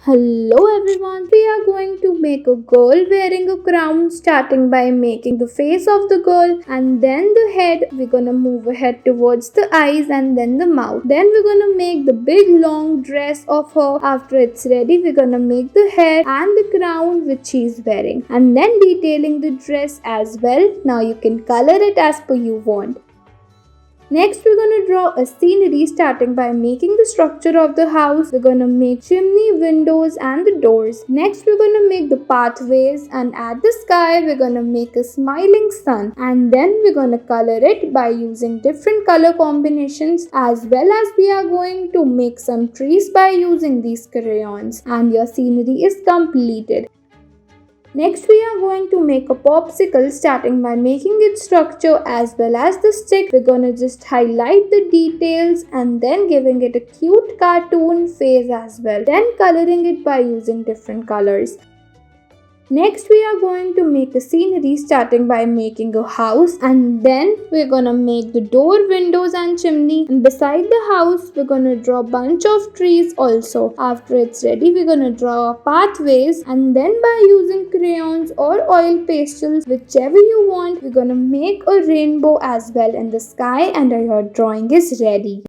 Hello everyone, we are going to make a girl wearing a crown, starting by making the face of the girl and then the head. We're gonna move ahead towards the eyes and then the mouth. Then we're gonna make the big long dress of her. After it's ready, we're gonna make the hair and the crown which she's wearing and then detailing the dress as well. Now you can color it as per you want. Next, we're going to draw a scenery starting by making the structure of the house. We're going to make chimney, windows and the doors. Next, we're going to make the pathways, and at the sky, we're going to make a smiling sun. And then we're going to color it by using different color combinations, as well as we are going to make some trees by using these crayons. And your scenery is completed. Next, we are going to make a popsicle starting by making its structure as well as the stick. We're going to just highlight the details and then giving it a cute cartoon face as well. Then coloring it by using different colors. Next, we are going to make a scenery starting by making a house, and then we're gonna make the door, windows and chimney, and beside the house we're gonna draw a bunch of trees also. After it's ready, we're gonna draw pathways, and then by using crayons or oil pastels, whichever you want, we're gonna make a rainbow as well in the sky, and your drawing is ready.